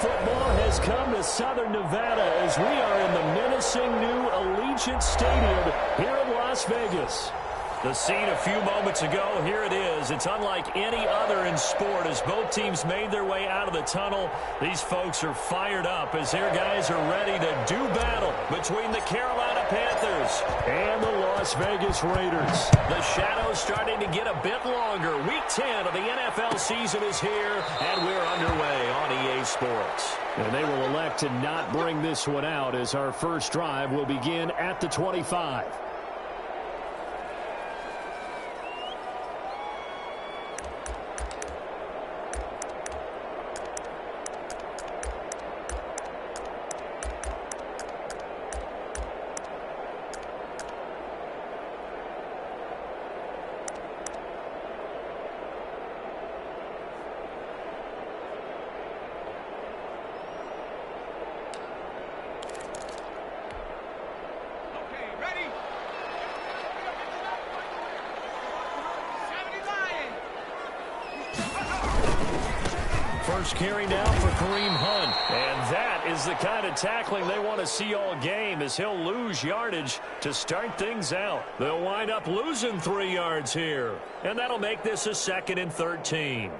football has come to Southern Nevada as we are in the menacing new Allegiant Stadium here in Las Vegas. The scene a few moments ago, here it is. It's unlike any other in sport as both teams made their way out of the tunnel. These folks are fired up as their guys are ready to do battle between the Carolina Panthers and the Las Vegas Raiders. The shadow's starting to get a bit longer. Week 10 of the NFL season is here, and we're underway on EA Sports. And they will elect to not bring this one out as our first drive will begin at the 25. First carry now for Kareem Hunt. And that is the kind of tackling they want to see all game as he'll lose yardage to start things out. They'll wind up losing 3 yards here. And that'll make this a 2nd and 13.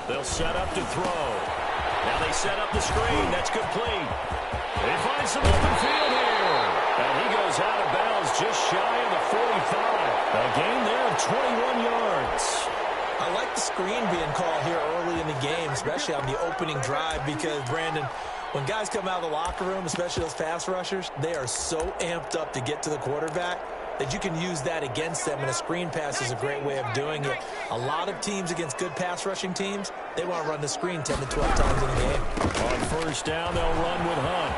They'll set up to throw. Now they set up the screen. That's complete. They find some open field here. And he goes out of bounds just shy of the 45. A gain there of 21 yards. I like the screen being called here early in the game, especially on the opening drive, because, Brandon, when guys come out of the locker room, especially those pass rushers, they are so amped up to get to the quarterback that you can use that against them, and a screen pass is a great way of doing it. A lot of teams against good pass rushing teams, they want to run the screen 10 to 12 times in a game. On first down, they'll run with Hunt.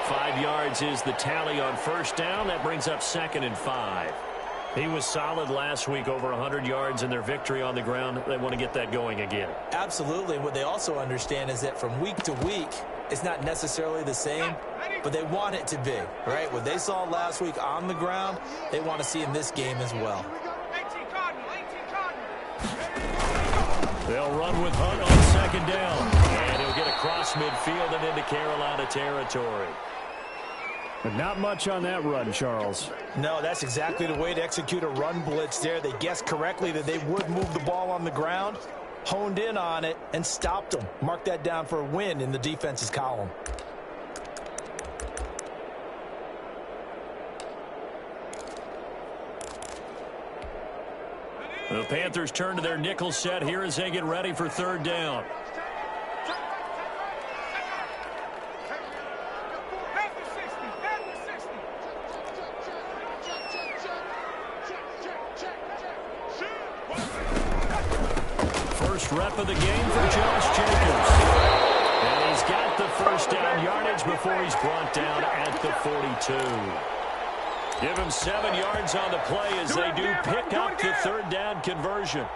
5 yards is the tally on first down. That brings up 2nd and 5. He was solid last week, over 100 yards in their victory on the ground. They want to get that going again. Absolutely. What they also understand is that from week to week, it's not necessarily the same, but they want it to be, right? What they saw last week on the ground, they want to see in this game as well. They'll run with Hunt on 2nd down, and he'll get across midfield and into Carolina territory. But not much on that run, Charles. No, that's exactly the way to execute a run blitz there. They guessed correctly that they would move the ball on the ground, honed in on it, and stopped them. Mark that down for a win in the defense's column. The Panthers turn to their nickel set here as they get ready for 3rd down. First rep of the game for Josh Jacobs. And he's got the first down yardage before he's brought down at the 42. Give him 7 yards on the play as they do pick up the 3rd down conversion.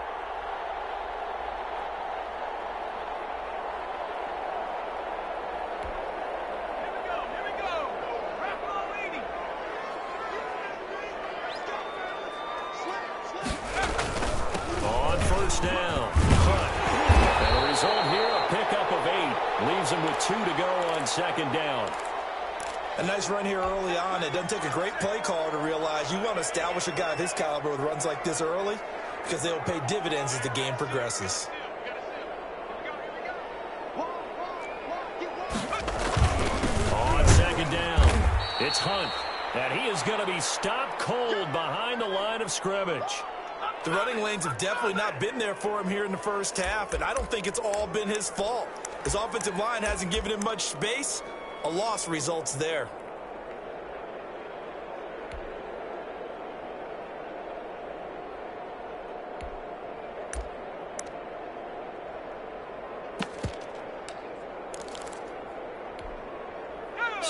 On first down, Hunt. And the result here, a pickup of 8. Leaves him with 2 to go on 2nd down. A nice run here early on. It doesn't take a great play caller to realize you want to establish a guy of his caliber with runs like this early, because they will pay dividends as the game progresses. On 2nd down, it's Hunt. And he is going to be stopped cold behind the line of scrimmage. The running lanes have definitely not been there for him here in the first half, and I don't think it's all been his fault. His offensive line hasn't given him much space. A loss results there.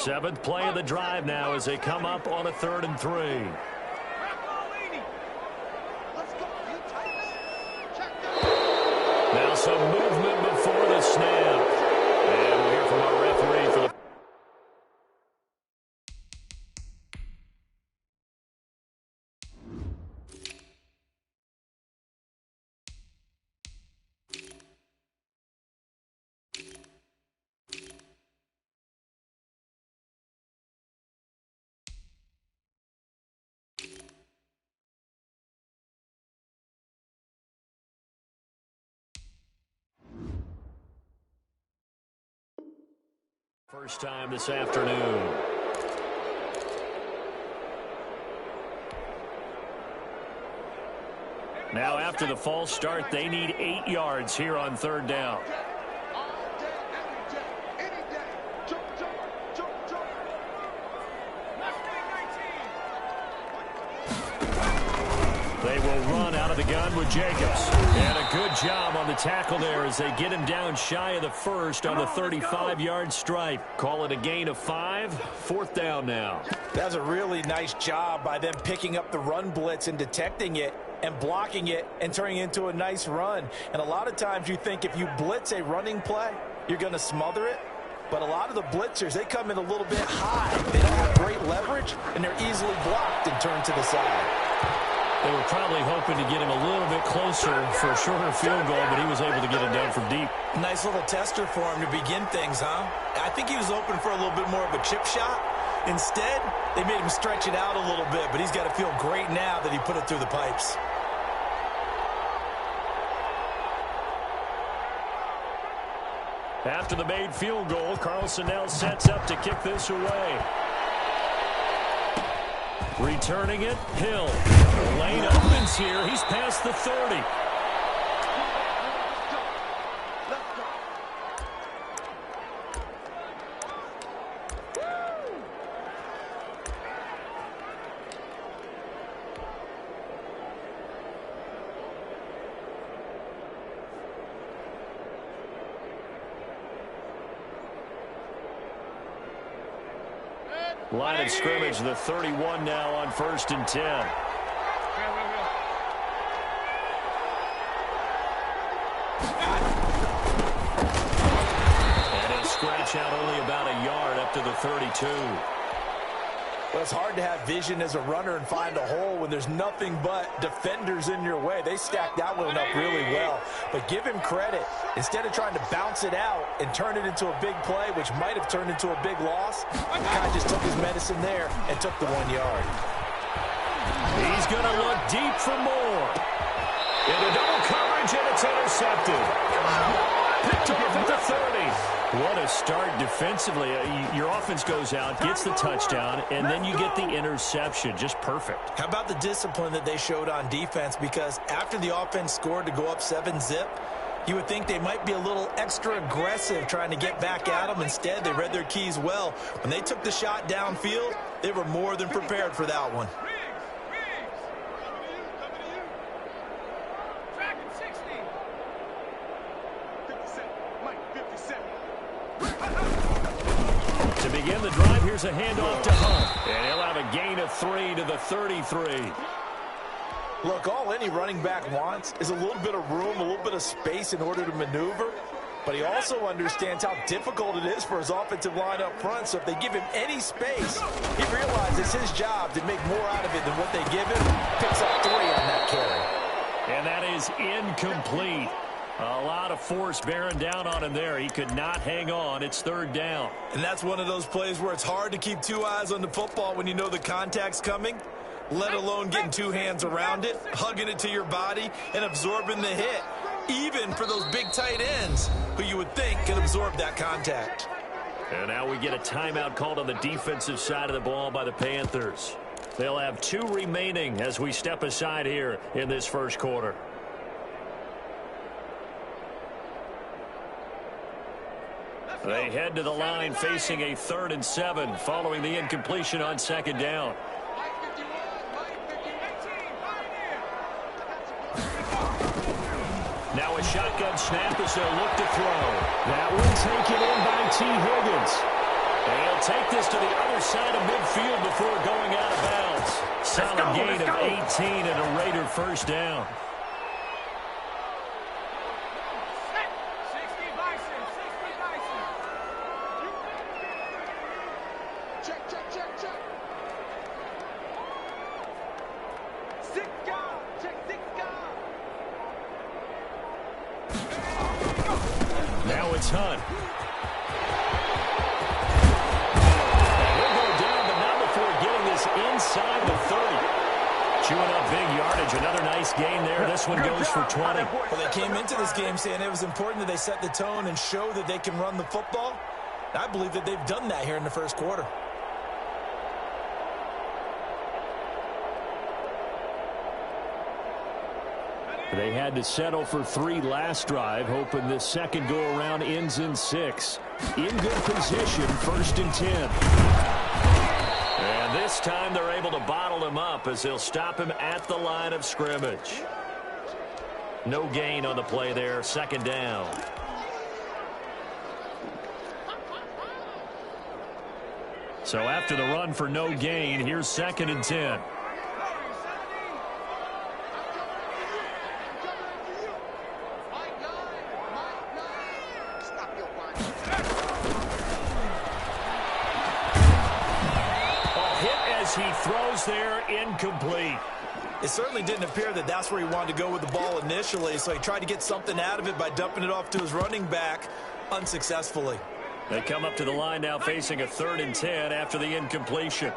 Seventh play of the drive now as they come up on a 3rd and 3. Now some movement before the snap. And we'll hear from our referee for the first time this afternoon. Now after the false start, they need 8 yards here on 3rd down. They will run out of the gun with Jacobs. And a good job on the tackle there as they get him down shy of the first on the 35-yard stripe. Call it a gain of 5. 4th down now. That's a really nice job by them picking up the run blitz and detecting it and blocking it and turning it into a nice run. And a lot of times you think if you blitz a running play, you're going to smother it. But a lot of the blitzers, they come in a little bit high. They don't have great leverage, and they're easily blocked and turned to the side. They were probably hoping to get him a little bit closer for a shorter field goal, but he was able to get it done from deep. Nice little tester for him to begin things, huh? I think he was open for a little bit more of a chip shot. Instead, they made him stretch it out a little bit, but he's got to feel great now that he put it through the pipes. After the made field goal, Carlson now sets up to kick this away. Returning it, Hill. The lane opens here. He's past the 30. Line of scrimmage, the 31 now on 1st and 10. And he'll scratch out only about a yard up to the 32. Well, it's hard to have vision as a runner and find a hole when there's nothing but defenders in your way. They stacked that one up really well. But give him credit. Instead of trying to bounce it out and turn it into a big play, which might have turned into a big loss, the guy just took his medicine there and took the 1 yard. He's going to look deep for more. Into double coverage, and it's intercepted. Picked off at the 30. What a start defensively. Your offense goes out, gets the touchdown, and then you get the interception. Just perfect. How about the discipline that they showed on defense? Because after the offense scored to go up 7-zip, you would think they might be a little extra aggressive trying to get back at them. Instead, they read their keys well. When they took the shot downfield, they were more than prepared for that one. To begin the drive, here's a handoff to Hunt. And he'll have a gain of 3 to the 33. Look, all any running back wants is a little bit of room, a little bit of space in order to maneuver. But he also understands how difficult it is for his offensive line up front. So if they give him any space, he realizes it's his job to make more out of it than what they give him. Picks up 3 on that carry. And that is incomplete. A lot of force bearing down on him there. He could not hang on. It's 3rd down. And that's one of those plays where it's hard to keep 2 eyes on the football when you know the contact's coming, let alone getting 2 hands around it, hugging it to your body, and absorbing the hit, even for those big tight ends who you would think can absorb that contact. And now we get a timeout called on the defensive side of the ball by the Panthers. They'll have 2 remaining as we step aside here in this first quarter. They head to the line facing a 3rd and 7 following the incompletion on 2nd down. Now a shotgun snap as they'll look to throw. That one taken in by T. Higgins. And he'll take this to the other side of midfield before going out of bounds. Solid gain of 18 and a Raider first down. Now it's Hunt. He'll go down, but not before getting this inside the 30. Chewing up big yardage. Another nice gain there. This one goes for 20. Well, they came into this game saying it was important that they set the tone and show that they can run the football. I believe that they've done that here in the first quarter. They had to settle for 3 last drive, hoping this second go-around ends in 6. In good position, 1st and 10. And this time they're able to bottle him up as they'll stop him at the line of scrimmage. No gain on the play there, 2nd down. So after the run for no gain, here's 2nd and 10. He throws there, incomplete. It certainly didn't appear that that's where he wanted to go with the ball initially, so he tried to get something out of it by dumping it off to his running back unsuccessfully. They come up to the line now facing a 3rd and 10 after the incompletion.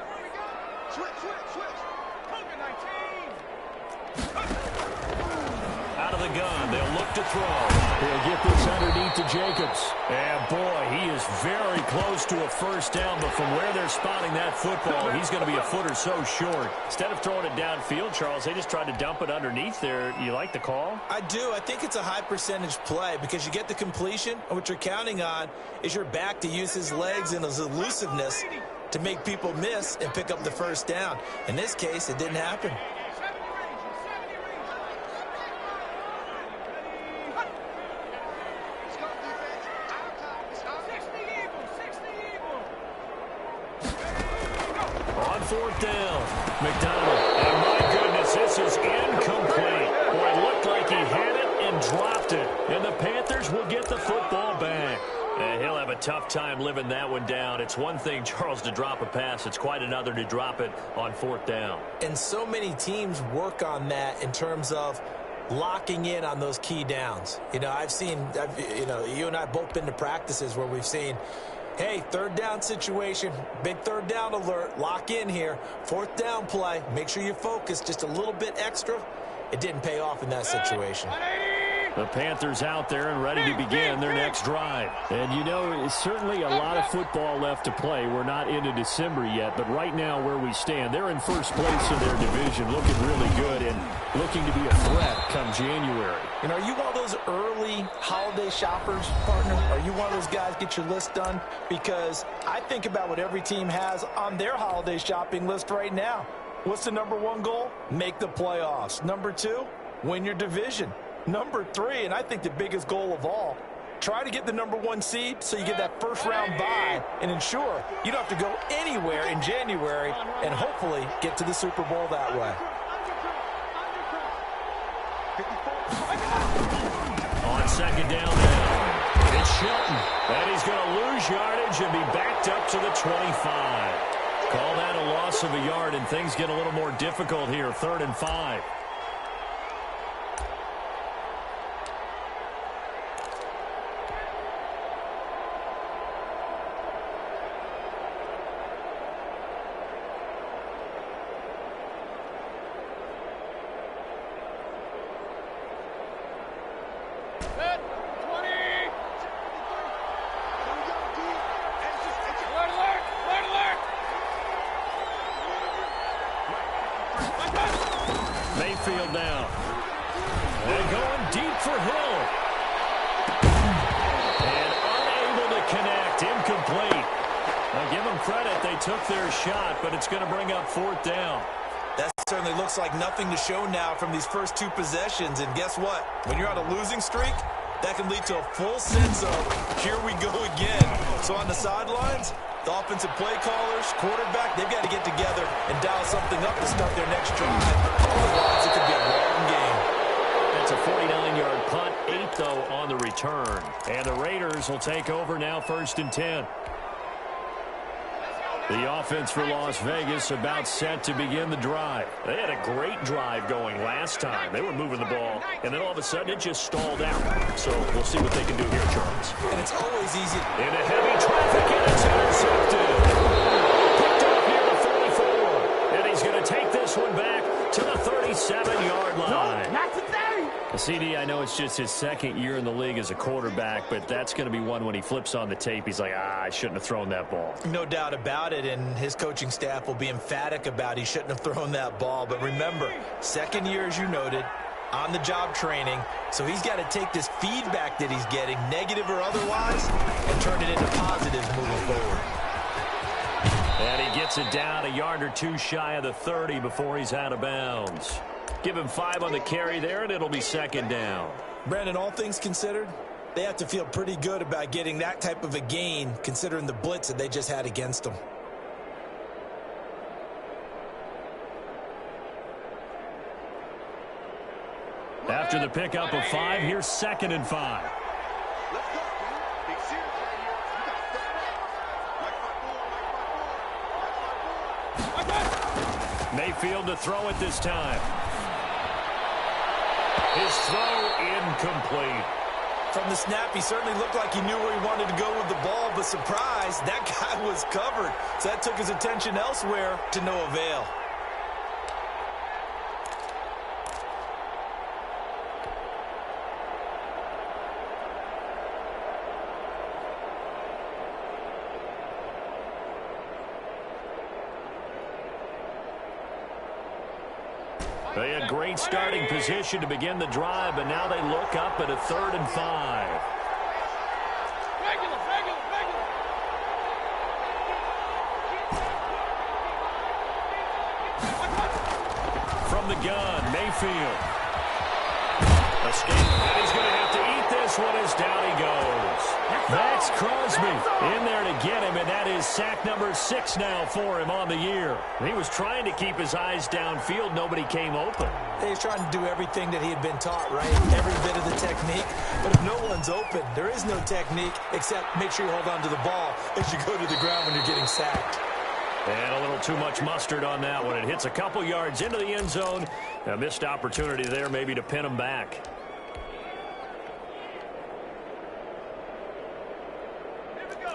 Out of the gun, they'll look to throw. He'll get this underneath to Jacobs. And boy, he is very close to a first down, but from where they're spotting that football, he's going to be a foot or so short. Instead of throwing it downfield, Charles, they just tried to dump it underneath there. You like the call? I do. I think it's a high percentage play because you get the completion, and what you're counting on is your back to use his legs and his elusiveness to make people miss and pick up the first down. In this case, it didn't happen. On 4th down, McDonald. And my goodness, this is incomplete. Boy, it looked like he had it and dropped it. And the Panthers will get the football back. And he'll have a tough time living that one down. It's one thing, Charles, to drop a pass. It's quite another to drop it on 4th down. And so many teams work on that in terms of locking in on those key downs. You know, you and I have both been to practices where we've seen, hey, 3rd down situation, big 3rd down alert, lock in here. 4th down play, make sure you focus just a little bit extra. It didn't pay off in that situation. The Panthers out there and ready to begin their next drive. And, you know, it's certainly a lot of football left to play. We're not into December yet, but right now where we stand, they're in first place in their division, looking really good and looking to be a threat come January. You know, are you one of those early holiday shoppers, partner? Are you one of those guys get your list done? Because I think about what every team has on their holiday shopping list right now. What's the #1 goal? Make the playoffs. #2, win your division. #3, and I think the biggest goal of all, try to get the #1 seed so you get that first-round bye and ensure you don't have to go anywhere in January and hopefully get to the Super Bowl that way. On 2nd down now, it's Shelton. And he's going to lose yardage and be backed up to the 25. Call that a loss of a yard, and things get a little more difficult here, 3rd and 5. Mayfield now. And going deep for Hill. And unable to connect. Incomplete. Now give them credit. They took their shot, but it's going to bring up 4th down. That certainly looks like nothing to show now from these first 2 possessions. And guess what? When you're on a losing streak, that can lead to a full sense of, here we go again. So on the sidelines, The offensive play callers, quarterback, they've got to get together and dial something up to start their next drive. Otherwise, it could be a long game. That's a 49-yard punt, 8, though, on the return. And the Raiders will take over now, 1st and 10. The offense for Las Vegas about set to begin the drive. They had a great drive going last time. They were moving the ball, and then all of a sudden it just stalled out. So we'll see what they can do here, Charles. And it's always easy. Into heavy traffic, and it's intercepted. Picked up near the 44. And he's going to take this one back to the 37-yard line. Not today. CD, I know it's just his second year in the league as a quarterback, but that's going to be one when he flips on the tape. He's like, I shouldn't have thrown that ball. No doubt about it, and his coaching staff will be emphatic about he shouldn't have thrown that ball. But remember, second year, as you noted, on-the-job training, so he's got to take this feedback that he's getting, negative or otherwise, and turn it into positives moving forward. And he gets it down a yard or two shy of the 30 before he's out of bounds. Give him 5 on the carry there, and it'll be 2nd down. Brandon, all things considered, they have to feel pretty good about getting that type of a gain, considering the blitz that they just had against them. After the pickup of 5, here's 2nd and 5. Mayfield to throw it this time. His throw incomplete. From the snap, he certainly looked like he knew where he wanted to go with the ball, but surprise, that guy was covered. So that took his attention elsewhere to no avail. They had great starting position to begin the drive, but now they look up at a 3rd and 5. From the gun, Mayfield. Escape, and he's going to have to eat this one as down he goes. Max Crosby in there to get him, and that is sack number 6 now for him on the year. He was trying to keep his eyes downfield. Nobody came open. He's trying to do everything that he had been taught, right? Every bit of the technique. But if no one's open, there is no technique except make sure you hold on to the ball as you go to the ground when you're getting sacked. And a little too much mustard on that one. It hits a couple yards into the end zone. A missed opportunity there maybe to pin him back.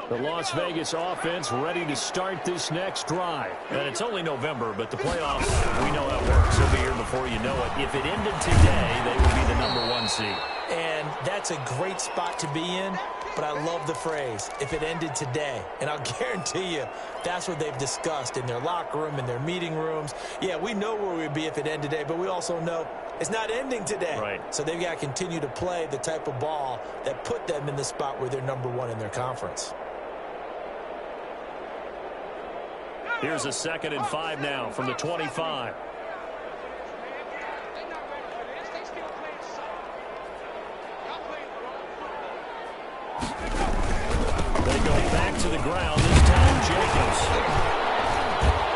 The Las Vegas offense ready to start this next drive. And it's only November, but the playoffs, we know how it works. They'll be here before you know it. If it ended today, they would be the number 1 seed. And that's a great spot to be in, but I love the phrase, if it ended today. And I'll guarantee you, that's what they've discussed in their locker room, in their meeting rooms. Yeah, we know where we'd be if it ended today, but we also know it's not ending today. Right. So they've got to continue to play the type of ball that put them in the spot where they're number 1 in their conference. Here's a 2nd and 5 now from the 25. They go back to the ground, this time Jacobs.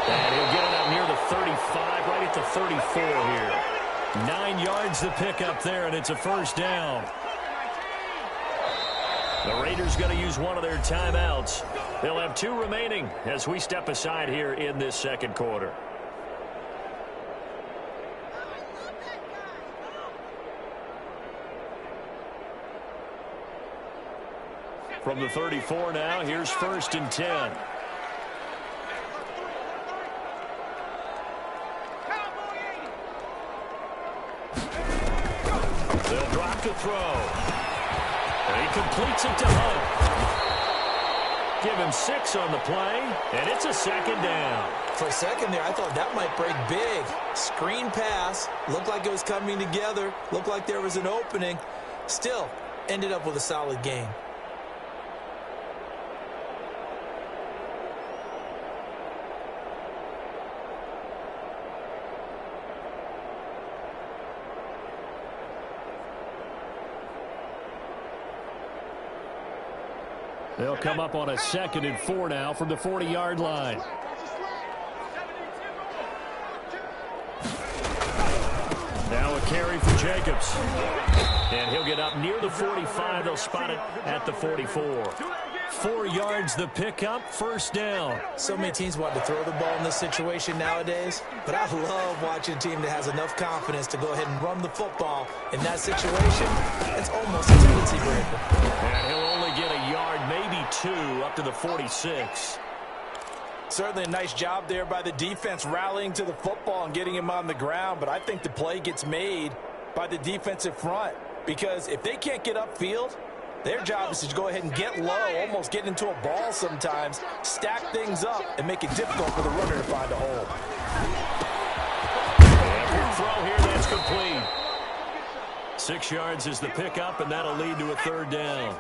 And he'll get it up near the 35, right at the 34 here. 9 yards to pick up there, and it's a 1st down. The Raiders going to use one of their timeouts. They'll have 2 remaining as we step aside here in this 2nd quarter. From the 34 now, here's 1st and 10. They'll drop to throw. And he completes it to Hunt. Give him 6 on the play, and it's a 2nd down. For a second there, I thought that might break big. Screen pass, looked like it was coming together, looked like there was an opening. Still, ended up with a solid game. They'll come up on a 2nd and 4 now from the 40-yard line. Now a carry for Jacobs. And he'll get up near the 45. They'll spot it at the 44. 4 yards the pickup, 1st down. So many teams want to throw the ball in this situation nowadays, but I love watching a team that has enough confidence to go ahead and run the football in that situation. It's almost a tendency breaker. And he'll only get a yard, maybe 2, up to the 46. Certainly a nice job there by the defense rallying to the football and getting him on the ground, but I think the play gets made by the defensive front because if they can't get upfield, their job is to go ahead and get low, almost get into a ball sometimes, stack things up, and make it difficult for the runner to find a hole. Quick throw here, that's complete. 6 yards is the pickup, and that'll lead to a 3rd down.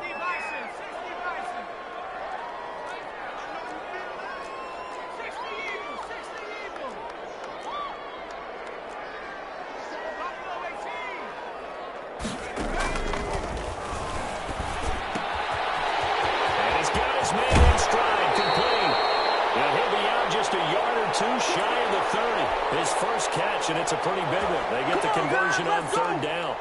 Shy of the 30. His first catch, and it's a pretty big one. They get the conversion on 3rd down.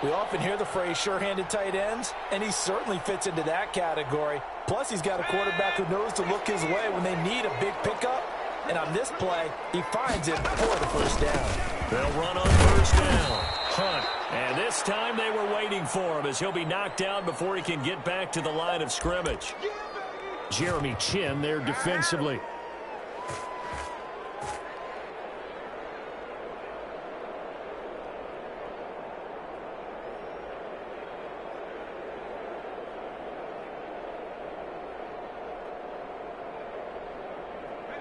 We often hear the phrase sure-handed tight ends, and he certainly fits into that category. Plus, he's got a quarterback who knows to look his way when they need a big pickup. And on this play, he finds it for the 1st down. They'll run on 1st down. Hunt. And this time they were waiting for him as he'll be knocked down before he can get back to the line of scrimmage. Jeremy Chin there defensively.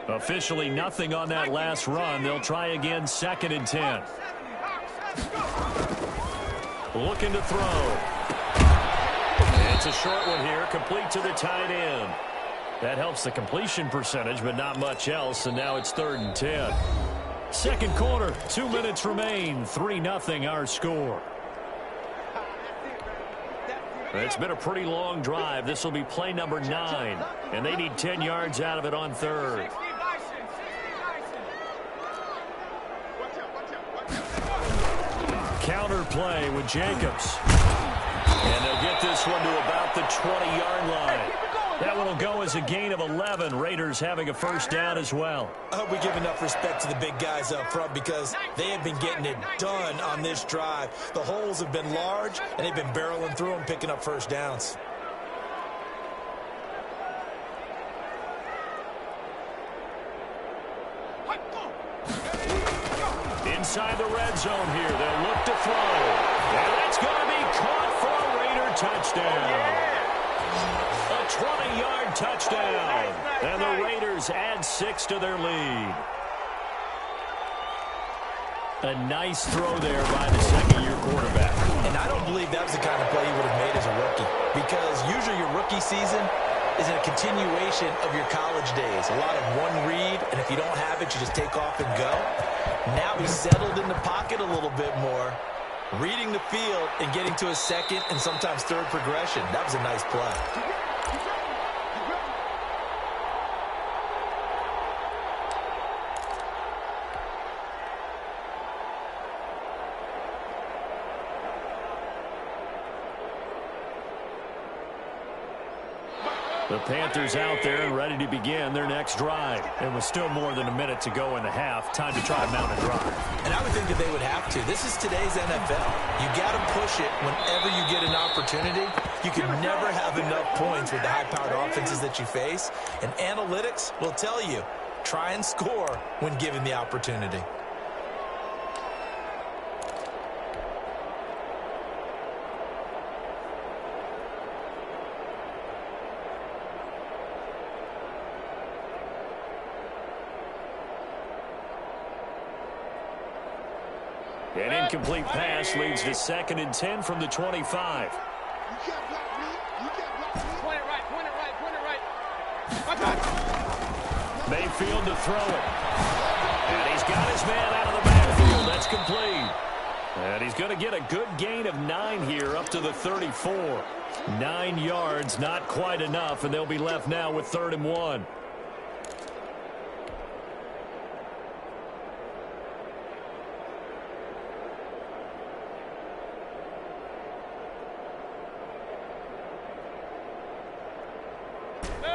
Officially nothing on that last run. They'll try again, 2nd and 10. Looking to throw. It's a short one here, complete to the tight end. That helps the completion percentage, but not much else, and now it's 3rd and 10. 2nd quarter, 2 minutes remain, 3-0 our score. It's been a pretty long drive. This will be play number 9, and they need 10 yards out of it on 3rd. Counter play with Jacobs. And they'll get this one to about the 20-yard line. That one will go as a gain of 11. Raiders having a 1st down as well. I hope we give enough respect to the big guys up front because they have been getting it done on this drive. The holes have been large, and they've been barreling through them, picking up 1st downs. Inside the red zone here. They'll look to throw. And that's going to be caught for a Raider touchdown. A 20-yard touchdown. And the Raiders add 6 to their lead. A nice throw there by the 2nd-year quarterback. And I don't believe that was the kind of play he would have made as a rookie. Because usually your rookie season is a continuation of your college days. A lot of one read, and if you don't have it, you just take off and go. Now he's settled in the pocket a little bit more, reading the field and getting to a 2nd and sometimes 3rd progression. That was a nice play. The Panthers out there and ready to begin their next drive. It was still more than a minute to go in the half. Time to try to mount a drive. And I would think that they would have to. This is today's NFL. You got to push it whenever you get an opportunity. You can never have enough points with the high-powered offenses that you face. And analytics will tell you, try and score when given the opportunity. An incomplete pass leads to 2nd and 10 from the 25. You can't block me. You can't block me. Point it right, point it right, point it right. Mayfield to throw it. And he's got his man out of the backfield. That's complete. And he's going to get a good gain of 9 here up to the 34. 9 yards, not quite enough, and they'll be left now with 3rd and 1.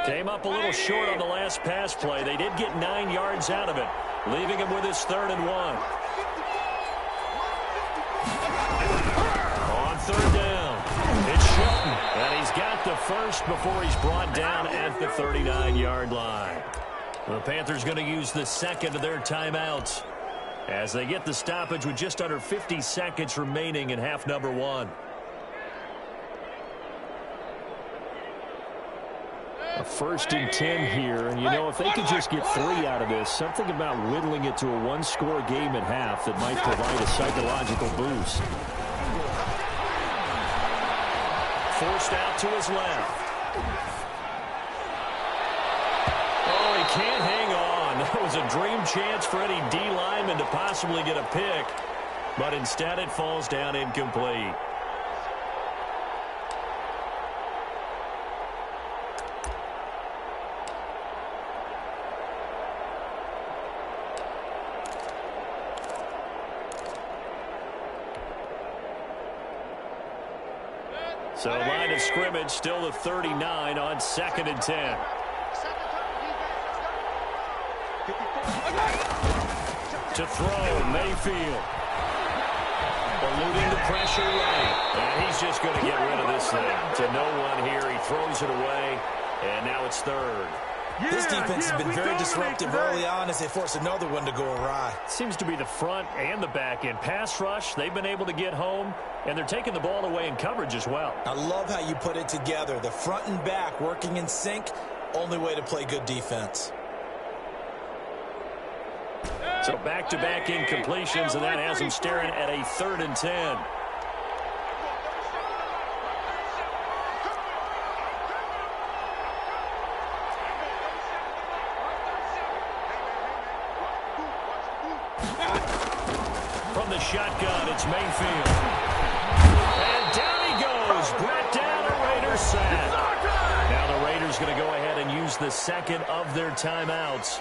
Came up a little short on the last pass play. They did get 9 yards out of it, leaving him with his 3rd and 1. On 3rd down, it's Shelton, and he's got the first before he's brought down at the 39-yard line. The Panthers going to use the second of their timeouts as they get the stoppage with just under 50 seconds remaining in half number 1. A 1st and 10 here, and you know, if they could just get 3 out of this, something about whittling it to a one-score game at half that might provide a psychological boost. Forced out to his left. Oh, he can't hang on. That was a dream chance for any D lineman to possibly get a pick, but instead it falls down incomplete. So line of scrimmage still the 39 on 2nd and 10. To throw, Mayfield. Eluding the pressure right. And he's just going to get rid of this thing. To no one here. He throws it away. And now it's 3rd. This defense has been very disruptive early on as they force another one to go awry. Seems to be the front and the back end. Pass rush, they've been able to get home, and they're taking the ball away in coverage as well. I love how you put it together. The front and back working in sync, only way to play good defense. So back-to-back incompletions, and that has them staring at a 3rd and 10. From the shotgun, it's Mayfield. And down he goes. Brought down a Raiders sack. Now the Raiders going to go ahead and use the second of their timeouts,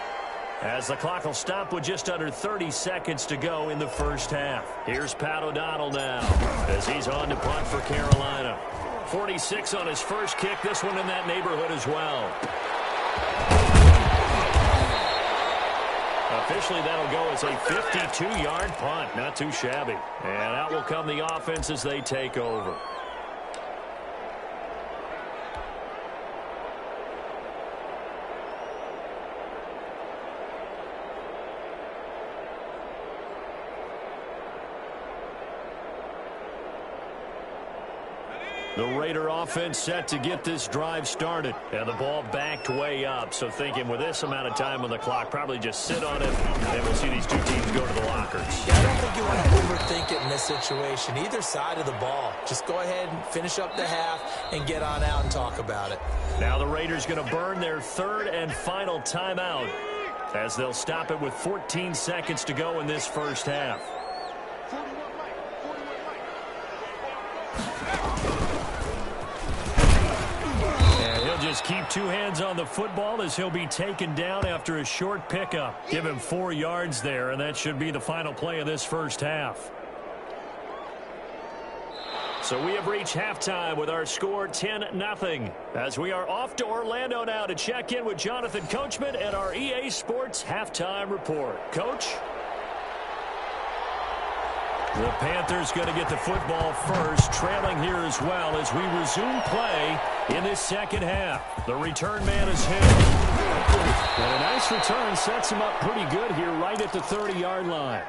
as the clock will stop with just under 30 seconds to go in the first half. Here's Pat O'Donnell now as he's on to punt for Carolina. 46 on his first kick. This one in that neighborhood as well. Officially, that'll go as a 52-yard punt. Not too shabby. And out will come the offense as they take over. The Raider offense set to get this drive started. And the ball backed way up. So thinking with this amount of time on the clock, probably just sit on it, and we'll see these two teams go to the lockers. Yeah, I don't think you want to overthink it in this situation. Either side of the ball. Just go ahead and finish up the half and get on out and talk about it. Now the Raiders going to burn their 3rd and final timeout, as they'll stop it with 14 seconds to go in this first half. Just keep 2 hands on the football as he'll be taken down after a short pickup. Give him 4 yards there, and that should be the final play of this first half. So we have reached halftime with our score 10-0. As we are off to Orlando now to check in with Jonathan Coachman and our EA Sports halftime report. Coach? The Panthers going to get the football first, trailing here as well as we resume play in this second half. The return man is hit. And a nice return sets him up pretty good here right at the 30-yard line.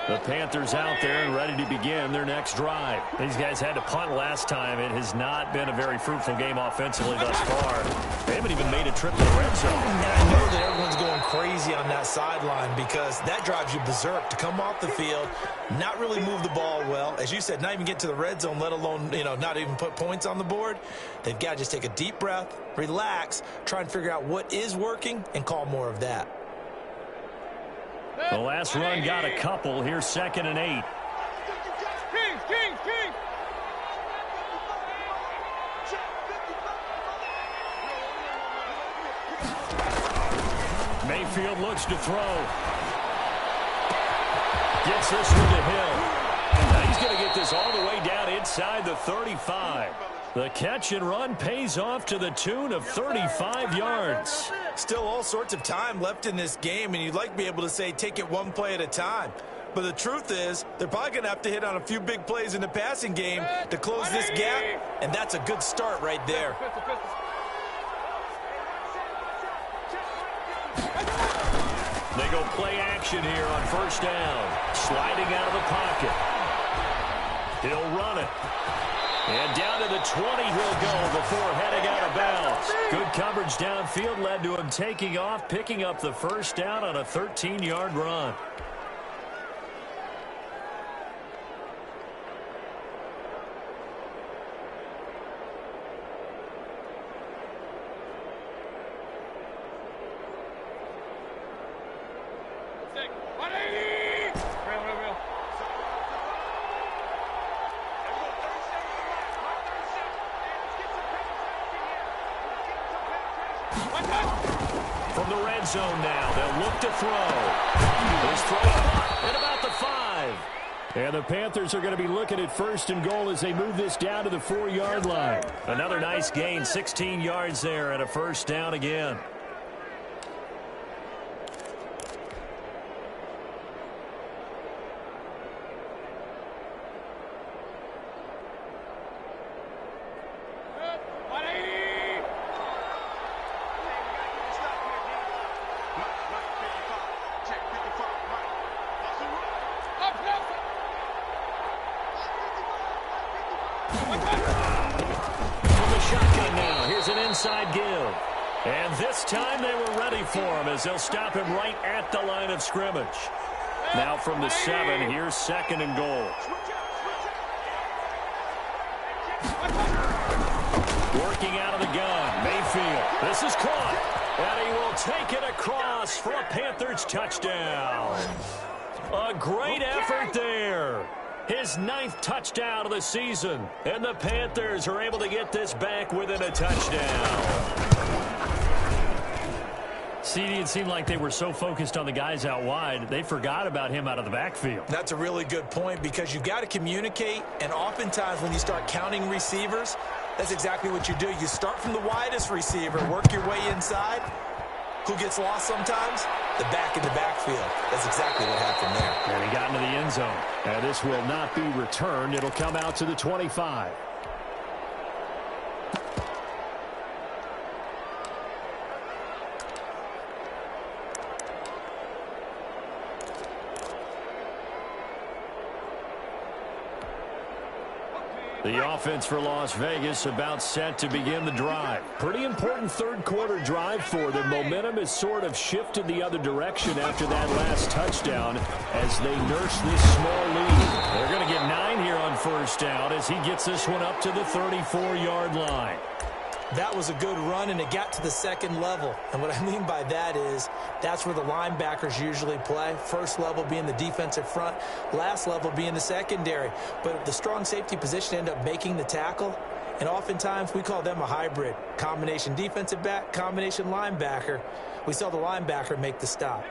The Panthers out there and ready to begin their next drive. These guys had to punt last time. It has not been a very fruitful game offensively thus far. They haven't even made a trip to the red zone. And I know that everyone's going crazy on that sideline because that drives you berserk to come off the field, not really move the ball well. As you said, not even get to the red zone, let alone, not even put points on the board. They've got to just take a deep breath, relax, try and figure out what is working, and call more of that. The last run got a couple. Here's 2nd and 8. Mayfield looks to throw. Gets this one to Hill. Now he's going to get this all the way down inside the 35. The catch and run pays off to the tune of 35 yards. Still all sorts of time left in this game, and you'd like to be able to say take it one play at a time. But the truth is, they're probably going to have to hit on a few big plays in the passing game to close this gap, and that's a good start right there. They go play action here on 1st down. Sliding out of the pocket. He'll run it. And down to the 20 he'll go before heading out of bounds. Good coverage downfield led to him taking off, picking up the 1st down on a 13-yard run. From the red zone now, they'll look to throw. His throw at about the 5. And the Panthers are going to be looking at 1st and goal as they move this down to the 4-yard line. Another nice gain, 16 yards there and a 1st down again. Inside give. And this time they were ready for him as they'll stop him right at the line of scrimmage. Now from the 7, here's 2nd and goal. Working out of the gun, Mayfield. This is caught. And he will take it across for a Panthers touchdown. A great effort there. His 9th touchdown of the season. And the Panthers are able to get this back within a touchdown. CD, it seemed like they were so focused on the guys out wide, they forgot about him out of the backfield. That's a really good point because you got to communicate, and oftentimes when you start counting receivers, that's exactly what you do. You start from the widest receiver, work your way inside. Who gets lost sometimes? The back in the backfield. That's exactly what happened there. And he got into the end zone. And this will not be returned. It'll come out to the 25. The offense for Las Vegas about set to begin the drive. Pretty important 3rd quarter drive for them. Momentum has sort of shifted the other direction after that last touchdown as they nurse this small lead. They're going to get 9 here on 1st down as he gets this one up to the 34-yard line. That was a good run, and it got to the 2nd level. And what I mean by that is that's where the linebackers usually play. 1st level being the defensive front, last level being the secondary. But the strong safety position ended up making the tackle, and oftentimes we call them a hybrid. Combination defensive back, combination linebacker. We saw the linebacker make the stop.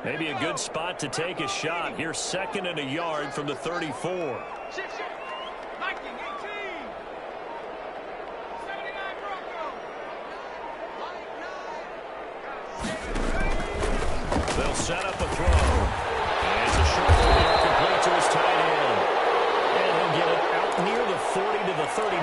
Maybe a good spot to take a shot. Here's 2nd and a yard from the 34. They'll set up a throw. And it's a short one here, complete to his tight end. And he'll get it out near the 40 to the 39.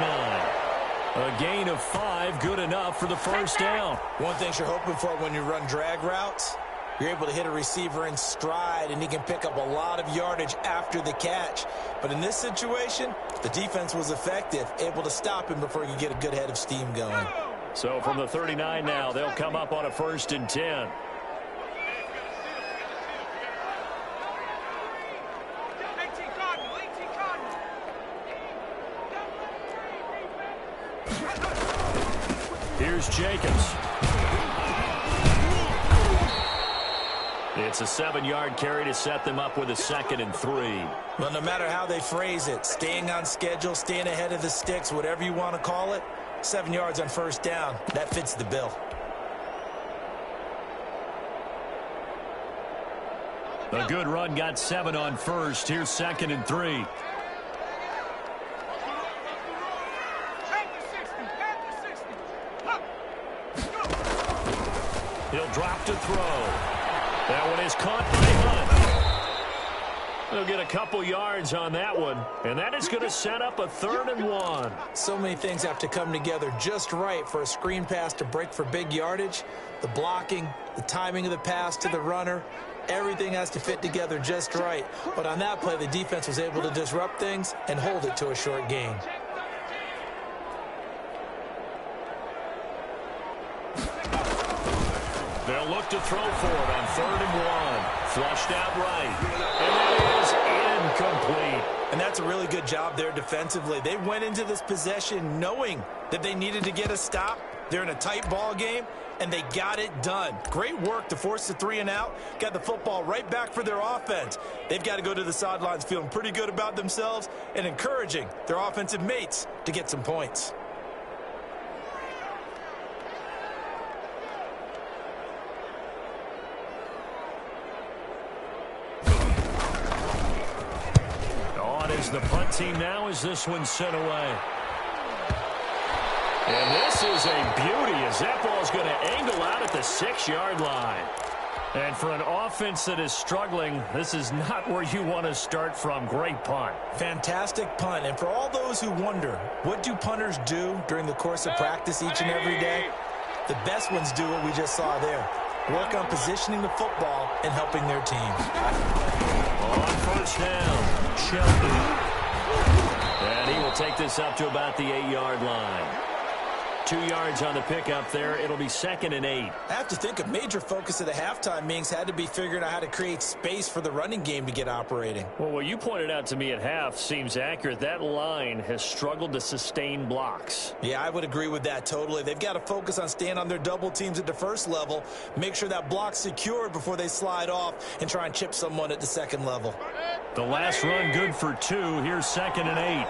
A gain of 5, good enough for the 1st down. One thing you're hoping for when you run drag routes, You're able to hit a receiver in stride, and he can pick up a lot of yardage after the catch. But in this situation, the defense was effective, able to stop him before he could get a good head of steam going. So from the 39 now, they'll come up on a 1st and 10. Here's Jacobs. It's a 7-yard carry to set them up with a 2nd and 3. Well, no matter how they phrase it, staying on schedule, staying ahead of the sticks, whatever you want to call it, 7 yards on 1st down, that fits the bill. A good run got 7 on 1st. Here's 2nd and 3. He'll drop to throw. That one is caught by Hunt. He'll get a couple yards on that one, and that is going to set up a 3rd and 1. So many things have to come together just right for a screen pass to break for big yardage. The blocking, the timing of the pass to the runner, everything has to fit together just right. But on that play, the defense was able to disrupt things and hold it to a short gain. They'll look to throw for it on 3rd and 1. Flushed out right. And that is incomplete. And that's a really good job there defensively. They went into this possession knowing that they needed to get a stop. They're in a tight ball game, and they got it done. Great work to force the 3 and out. Got the football right back for their offense. They've got to go to the sidelines feeling pretty good about themselves and encouraging their offensive mates to get some points. The punt team now as this one sent away. And this is a beauty as that ball is going to angle out at the 6-yard line. And for an offense that is struggling, this is not where you want to start from. Great punt. Fantastic punt. And for all those who wonder, what do punters do during the course of practice each and every day? The best ones do what we just saw there. Work on positioning the football and helping their team. On 1st down, Shelby. And he will take this up to about the 8-yard line. 2 yards on the pickup there. It'll be 2nd and 8. I have to think a major focus of the halftime meetings had to be figuring out how to create space for the running game to get operating. Well, what you pointed out to me at half seems accurate. That line has struggled to sustain blocks. Yeah, I would agree with that totally. They've got to focus on staying on their double teams at the 1st level, make sure that block's secure before they slide off and try and chip someone at the 2nd level. The last run good for 2. Here's 2nd and 8.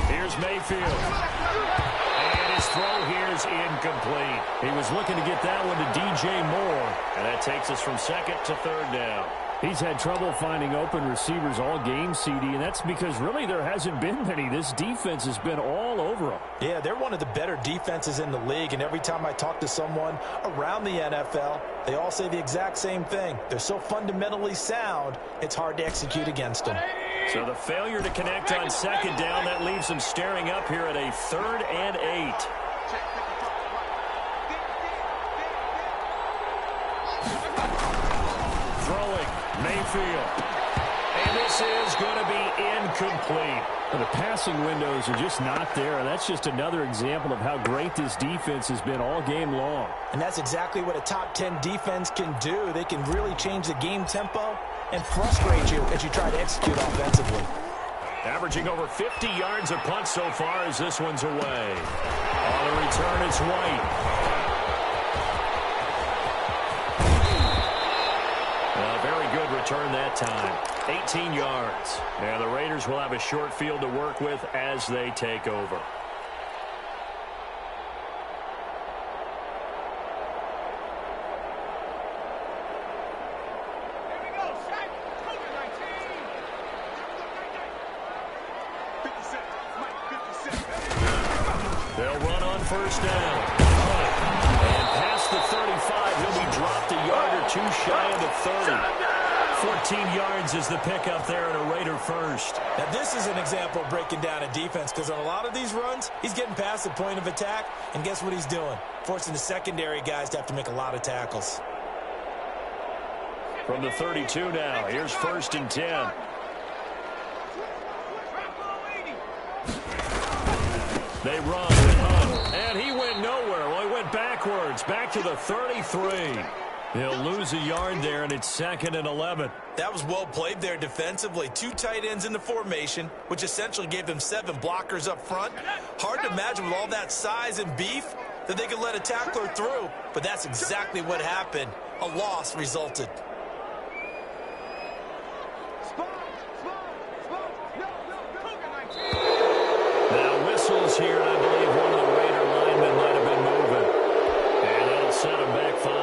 Here's Mayfield. And his throw here is incomplete. He was looking to get that one to DJ Moore. And that takes us from 2nd to 3rd down. He's had trouble finding open receivers all game, CD, and that's because really there hasn't been many. This defense has been all over them. Yeah, they're one of the better defenses in the league, and every time I talk to someone around the NFL, they all say the exact same thing. They're so fundamentally sound, it's hard to execute against them. So the failure to connect on 2nd down, that leaves them staring up here at a 3rd and 8. Mayfield. And this is going to be incomplete. Well, the passing windows are just not there. That's just another example of how great this defense has been all game long. And that's exactly what a top 10 defense can do. They can really change the game tempo and frustrate you as you try to execute offensively. Averaging over 50 yards a punt so far as this one's away. On the return, it's White. Return that time. 18 yards. And the Raiders will have a short field to work with as they take over. Here we go, Shaq. They'll run on 1st down. And past the 35, he'll be dropped a yard or two shy of the 30. 14 yards is the pickup there at a Raider first. Now, this is an example of breaking down a defense because on a lot of these runs, he's getting past the point of attack, and guess what he's doing? Forcing the secondary guys to have to make a lot of tackles. From the 32 now, here's 1st and 10. They run, and he went nowhere. Well, he went backwards, back to the 33. He'll lose a yard there, and it's 2nd and 11. That was well played there defensively. 2 tight ends in the formation, which essentially gave them 7 blockers up front. Hard to imagine with all that size and beef that they could let a tackler through, but that's exactly what happened. A loss resulted. Now whistles here, and I believe one of the Raider linemen might have been moving. And that'll set him back 5.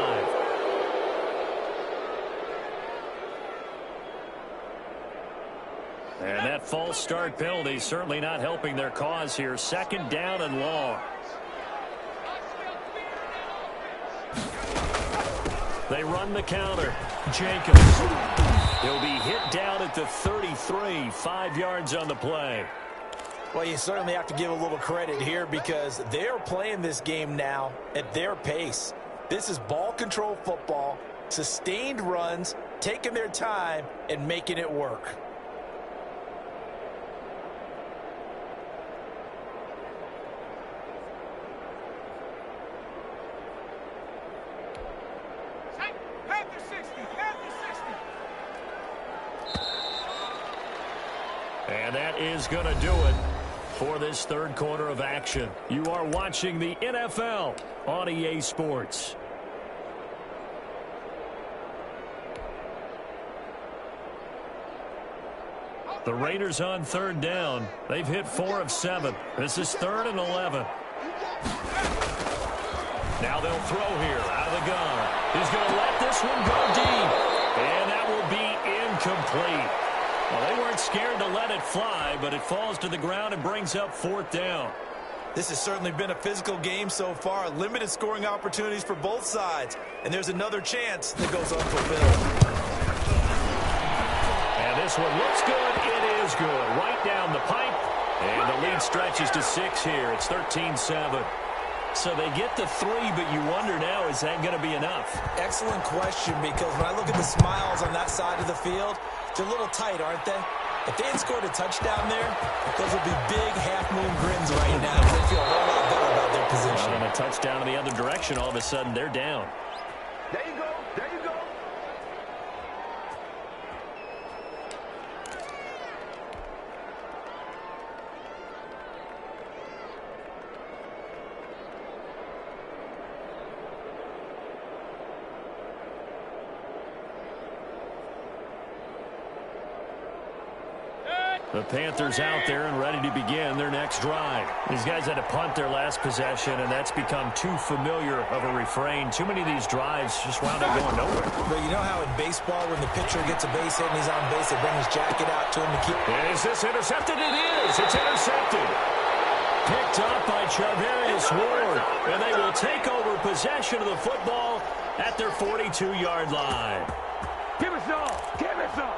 And that false start penalty certainly not helping their cause here. 2nd down and long. They run the counter. Jacobs. He'll be hit down at the 33. 5 yards on the play. Well, you certainly have to give a little credit here because they're playing this game now at their pace. This is ball control football, sustained runs, taking their time, and making it work. And that is going to do it for this 3rd quarter of action. You are watching the NFL on EA Sports. The Raiders on 3rd down. They've hit 4 of 7. This is 3rd and 11. Now they'll throw here out of the gun. He's going to let this one go deep. And that will be incomplete. Well, they weren't scared to let it fly, but it falls to the ground and brings up 4th down. This has certainly been a physical game so far. Limited scoring opportunities for both sides. And there's another chance that goes unfulfilled. And this one looks good. It is good. Right down the pipe. And the lead stretches to 6 here. It's 13-7. So they get the 3, but you wonder now, is that going to be enough? Excellent question, because when I look at the smiles on that side of the field, they're a little tight, aren't they? If they had scored a touchdown there, those would be big half-moon grins right now. They feel a whole lot better about their position. And a touchdown in the other direction, all of a sudden they're down. There you go. There you go. The Panthers out there and ready to begin their next drive. These guys had to punt their last possession, and that's become too familiar of a refrain. Too many of these drives just wound up going nowhere. But you know how in baseball, when the pitcher gets a base hit and he's on base, they bring his jacket out to him to keep... Is this intercepted? It is. It's intercepted. Picked up by Charvarius Ward, and they will take over possession of the football at their 42-yard line. Give us some. Give us some.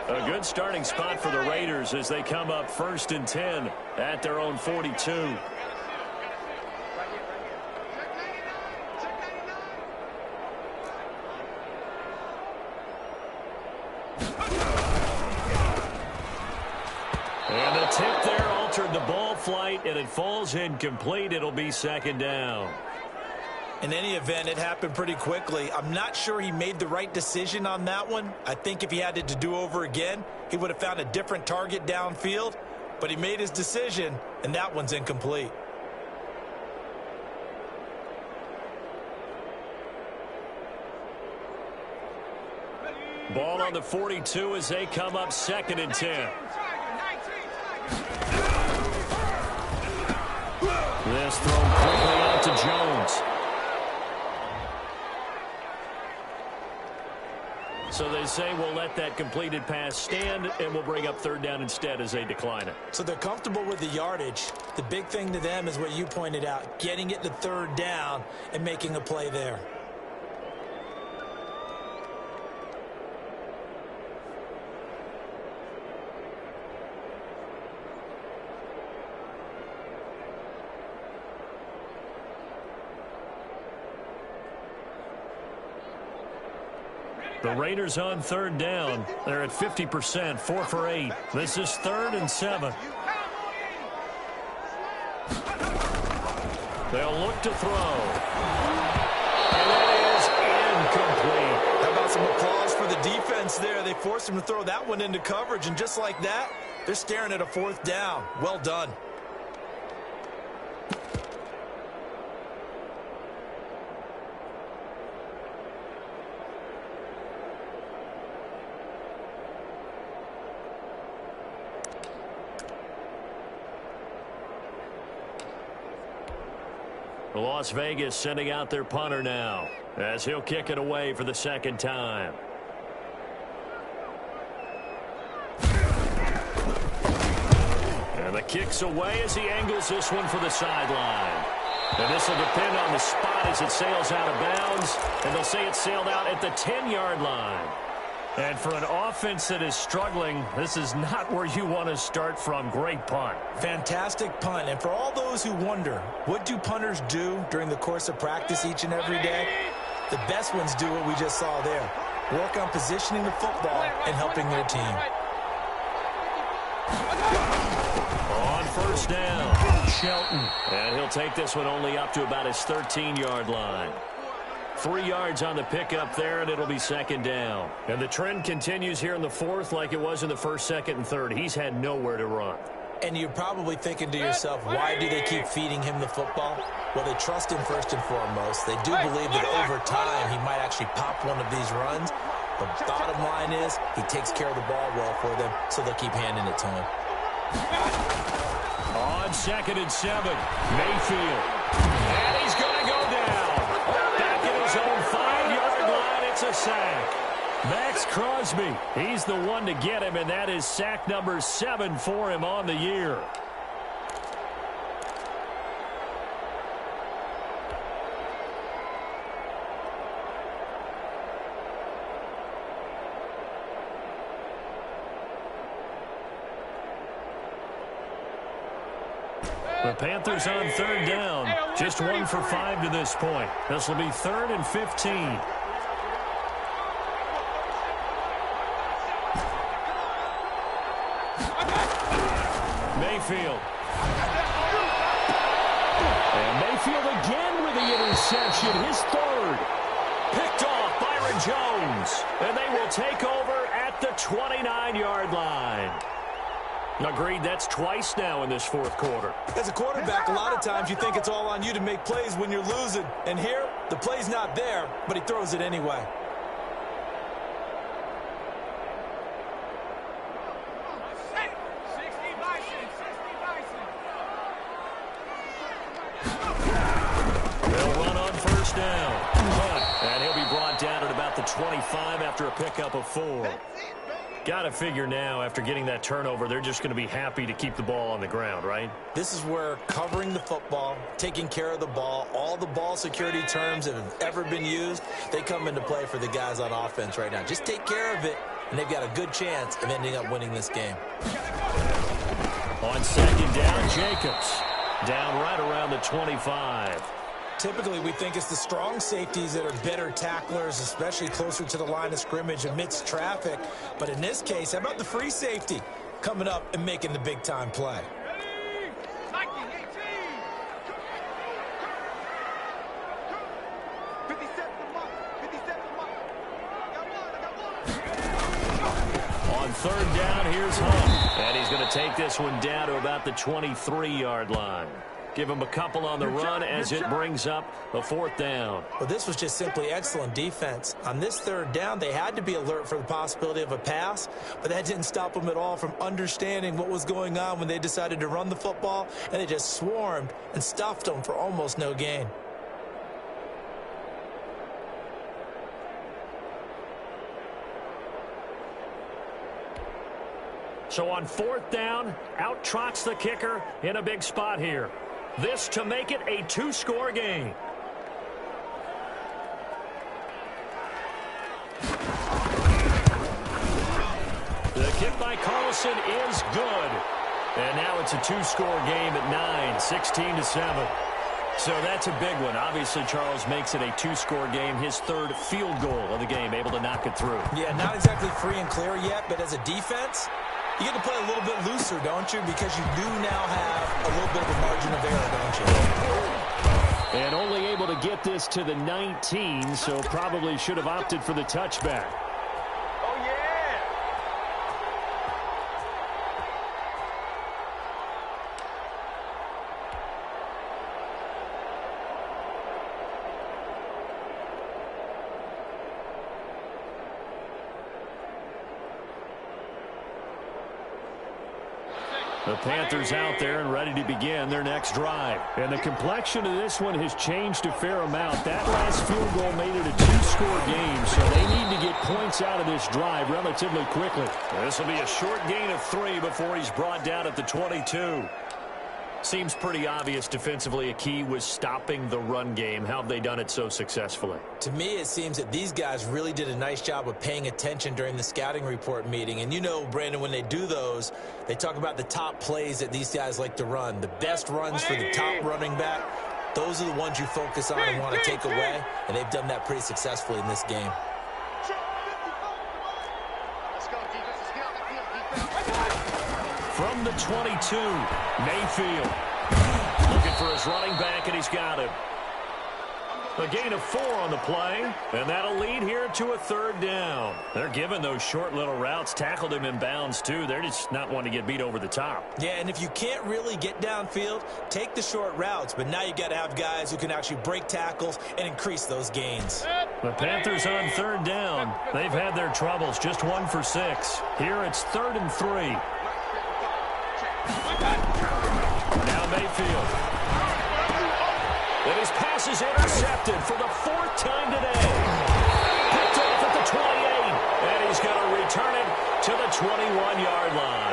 A good starting spot for the Raiders as they come up 1st and 10 at their own 42. And the tip there altered the ball flight, and it falls incomplete. It'll be 2nd down. In any event, it happened pretty quickly. I'm not sure he made the right decision on that one. I think if he had it to do over again, he would have found a different target downfield. But he made his decision, and that one's incomplete. Ball on the 42 as they come up 2nd and 10. This thrown quickly out to Jones. So they say we'll let that completed pass stand, and we'll bring up third down instead as they decline it. So they're comfortable with the yardage. The big thing to them is what you pointed out, getting it to third down and making a play there. The Raiders on third down. They're at 50%, 4 for 8. This is 3rd and 7. They'll look to throw. And it is incomplete. How about some applause for the defense there? They forced him to throw that one into coverage, and just like that, they're staring at a 4th down. Well done. Las Vegas sending out their punter now as he'll kick it away for the 2nd time. And the kick's away as he angles this one for the sideline. And this will depend on the spot as it sails out of bounds. And they'll say it sailed out at the 10-yard line. And for an offense that is struggling, this is not where you want to start from. Great punt. Fantastic punt. And for all those who wonder, what do punters do during the course of practice each and every day? The best ones do what we just saw there. Work on positioning the football and helping their team. On 1st down, Shelton. And he'll take this one only up to about his 13-yard line. 3 yards on the pickup there, and it'll be 2nd down. And the trend continues here in the 4th like it was in the 1st, 2nd, and 3rd. He's had nowhere to run. And you're probably thinking to yourself, why do they keep feeding him the football? Well, they trust him first and foremost. They do believe that over time he might actually pop one of these runs. The bottom line is he takes care of the ball well for them, so they'll keep handing it to him. On 2nd and 7, Mayfield. And he's going to go down. Back at his own 5-yard line, it's a sack. Max Crosby, he's the one to get him, and that is sack number 7 for him on the year. The Panthers on 3rd down. Just 1 for 5 to this point. This will be 3rd and 15. Mayfield. And Mayfield again with the interception. His 3rd. Picked off Byron Jones. And they will take over at the 29-yard line. Agreed, that's twice now in this 4th quarter. As a quarterback, a lot of times you think it's all on you to make plays when you're losing. And here, the play's not there, but he throws it anyway. They'll run on 1st down. And he'll be brought down at about the 25 after a pickup of 4. Got to figure now, after getting that turnover, they're just going to be happy to keep the ball on the ground, right? This is where covering the football, taking care of the ball, all the ball security terms that have ever been used, they come into play for the guys on offense right now. Just take care of it, and they've got a good chance of ending up winning this game. On 2nd down, Jacobs. Down right around the 25. Typically, we think it's the strong safeties that are better tacklers, especially closer to the line of scrimmage amidst traffic. But in this case, how about the free safety coming up and making the big-time play? On 3rd down, here's Hunt. And he's going to take this one down to about the 23-yard line. Give him a couple on the run as it brings up a 4th down. Well, this was just simply excellent defense. On this 3rd down, they had to be alert for the possibility of a pass, but that didn't stop them at all from understanding what was going on when they decided to run the football, and they just swarmed and stuffed them for almost no gain. So on 4th down, out trots the kicker in a big spot here. This to make it a 2-score game. The kick by Carlson is good. And now it's a 2-score game at 9, 16-7. So that's a big one. Obviously, Charles makes it a 2-score game. His 3rd field goal of the game, able to knock it through. Yeah, not exactly free and clear yet, but as a defense, you get to play a little bit looser, don't you? Because you do now have a little bit of a margin of error, don't you? And only able to get this to the 19, so probably should have opted for the touchback. The Panthers out there and ready to begin their next drive. And the complexion of this one has changed a fair amount. That last field goal made it a 2-score game, so they need to get points out of this drive relatively quickly. This will be a short gain of 3 before he's brought down at the 22. Seems pretty obvious defensively a key was stopping the run game. How have they done it so successfully? To me, it seems that these guys really did a nice job of paying attention during the scouting report meeting. And you know, Brandon, when they do those, they talk about the top plays that these guys like to run. The best runs for the top running back, those are the ones you focus on and want to take away. And they've done that pretty successfully in this game. From the 22, Mayfield looking for his running back, and he's got him. A gain of 4 on the play, and that'll lead here to a 3rd down. They're giving those short little routes, tackled him in bounds too. They're just not wanting to get beat over the top. Yeah, and if you can't really get downfield, take the short routes, but now you got to have guys who can actually break tackles and increase those gains. The Panthers on 3rd down. They've had their troubles, just 1 for 6. Here it's 3rd and 3. Now Mayfield. And his pass is intercepted for the 4th time today. Picked off at the 28. And he's going to return it to the 21-yard line.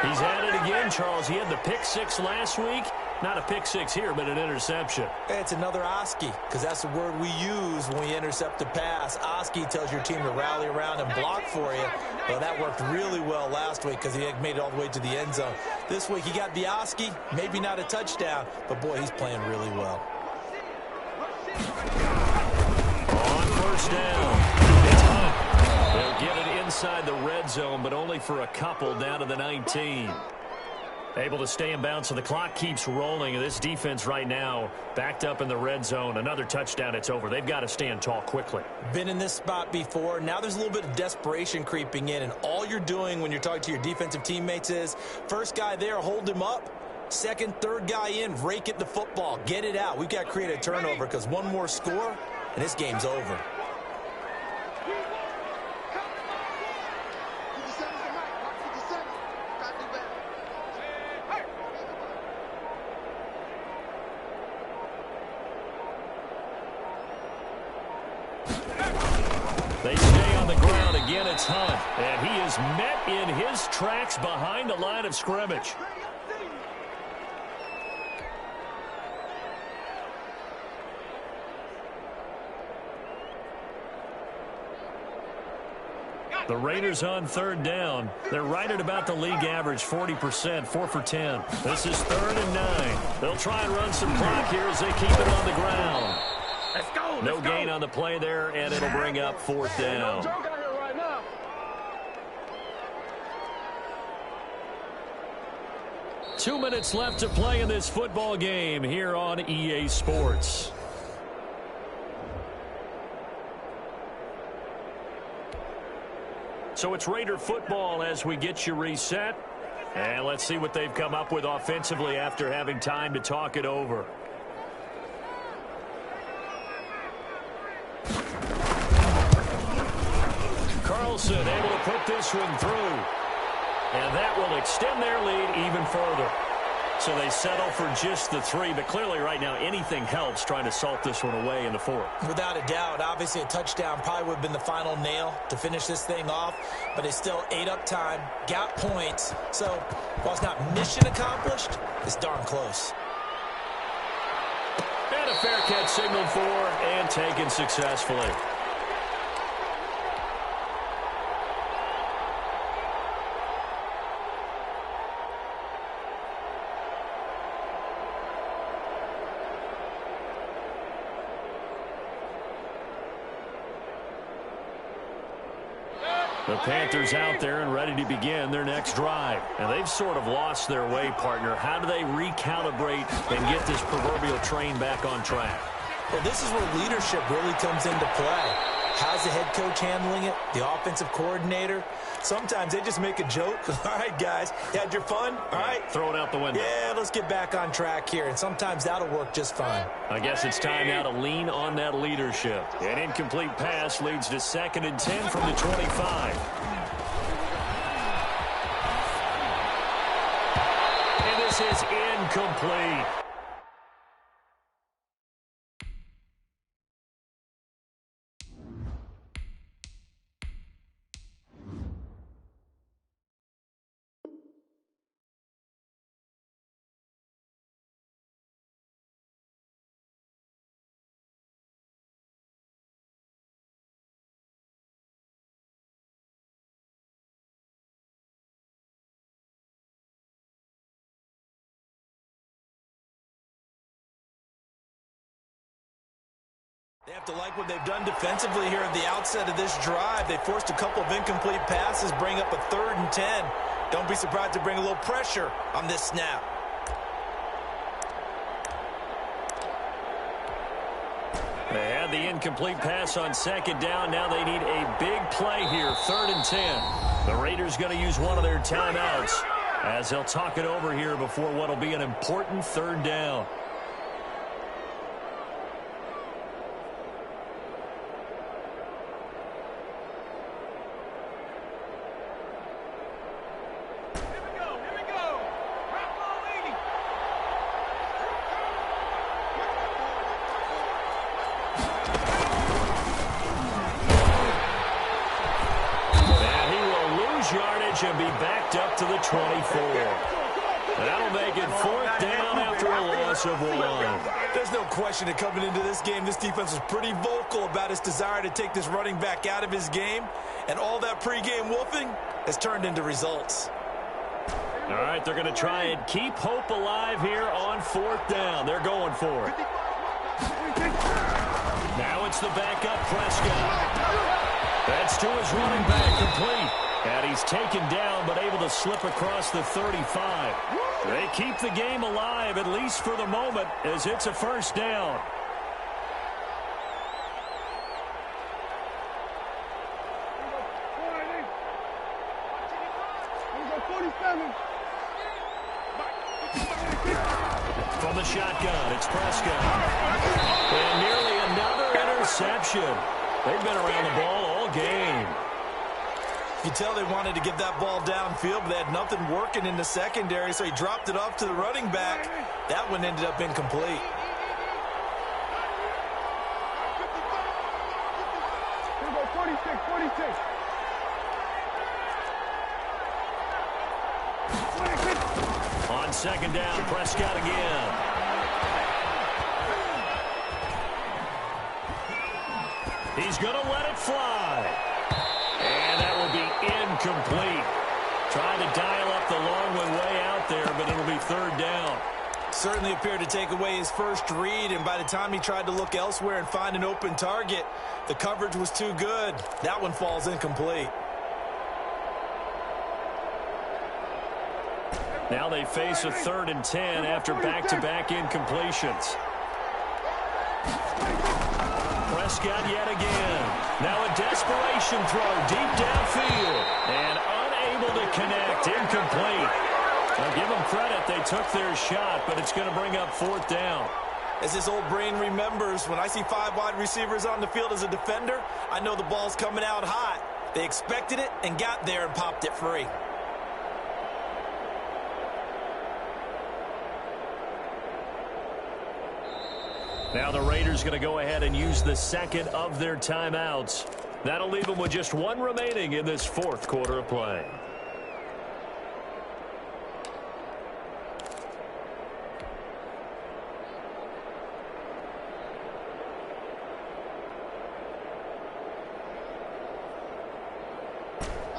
He's at it again, Charles. He had the pick 6 last week. Not a pick 6 here, but an interception. It's another Oski, because that's the word we use when we intercept a pass. Oski tells your team to rally around and block for you. Well, that worked really well last week because he made it all the way to the end zone. This week he got the Oski, maybe not a touchdown, but boy, he's playing really well. On 1st down, it's Hunt. They'll get it inside the red zone, but only for a couple down to the 19. Able to stay in bounds, so the clock keeps rolling. This defense right now backed up in the red zone. Another touchdown, it's over. They've got to stand tall quickly. Been in this spot before. Now there's a little bit of desperation creeping in, and all you're doing when you're talking to your defensive teammates is, first guy there, hold him up. Second, third guy in, rake at the football. Get it out. We've got to create a turnover because one more score, and this game's over. They stay on the ground. Again, it's Hunt. And he is met in his tracks behind the line of scrimmage. The Raiders on 3rd down. They're right at about the league average, 40%, 4 for 10. This is 3rd and 9. They'll try and run some clock here as they keep it on the ground. No gain on the play there, and it'll bring up 4th down. Two minutes left to play in this football game here on EA Sports. So it's Raider football as we get you reset. And let's see what they've come up with offensively after having time to talk it over. Carlson able to put this one through. And that will extend their lead even further. So they settle for just the 3, but clearly right now anything helps trying to salt this one away in the 4th. Without a doubt, obviously a touchdown probably would have been the final nail to finish this thing off, but it's still ate up time, got points. So while it's not mission accomplished, it's darn close. And a fair catch signaled for and taken successfully. The Panthers out there and ready to begin their next drive. And they've sort of lost their way, partner. How do they recalibrate and get this proverbial train back on track? Well, this is where leadership really comes into play. How's the head coach handling it? The offensive coordinator? Sometimes they just make a joke. All right, guys, you had your fun? All right. Throw it out the window. Yeah, let's get back on track here. And sometimes that'll work just fine. I guess it's time now to lean on that leadership. An incomplete pass leads to 2nd and 10 from the 25. And this is incomplete. They have to like what they've done defensively here at the outset of this drive. They forced a couple of incomplete passes, bring up a 3rd and 10. Don't be surprised to bring a little pressure on this snap. They had the incomplete pass on 2nd down. Now they need a big play here, 3rd and 10. The Raiders going to use one of their timeouts as they'll talk it over here before what will be an important 3rd down. And be backed up to the 24. That'll make it 4th down after a loss of 1. There's no question that coming into this game, this defense was pretty vocal about its desire to take this running back out of his game, and all that pregame wolfing has turned into results. All right, they're going to try and keep hope alive here on 4th down. They're going for it. Now it's the backup Prescott. That's to his running back, complete. And he's taken down, but able to slip across the 35. They keep the game alive, at least for the moment, as it's a 1st down. From the shotgun, it's Prescott. And nearly another interception. They've been around the ball all game. You tell they wanted to get that ball downfield, but they had nothing working in the secondary, so he dropped it off to the running back. That one ended up incomplete. Here we go, 46. On 2nd down, Prescott again. He's going to let it fly. And that will be incomplete. Trying to dial up the long one way out there, but it'll be 3rd down. Certainly appeared to take away his first read, and by the time he tried to look elsewhere and find an open target, the coverage was too good. That one falls incomplete. Now they face a 3rd and 10 after back-to-back incompletions. Prescott yet again. Now a desperation throw deep downfield. And unable to connect. Incomplete. I'll give them credit. They took their shot, but it's going to bring up 4th down. As this old brain remembers, when I see 5 wide receivers on the field as a defender, I know the ball's coming out hot. They expected it and got there and popped it free. Now the Raiders going to go ahead and use the second of their timeouts. That'll leave them with just one remaining in this fourth quarter of play.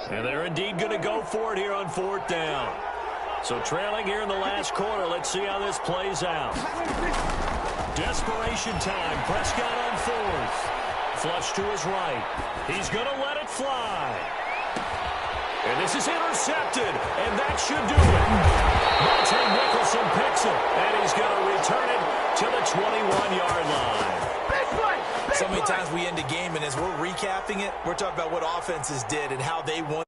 And they're indeed going to go for it here on fourth down. So trailing here in the last quarter. Let's see how this plays out. Desperation time. Prescott on fourth. Flush to his right. He's going to let it fly. And this is intercepted. And that should do it. Monte Nicholson picks it. And he's going to return it to the 21-yard line. So many times we end a game, and as we're recapping it, we're talking about what offenses did and how they won.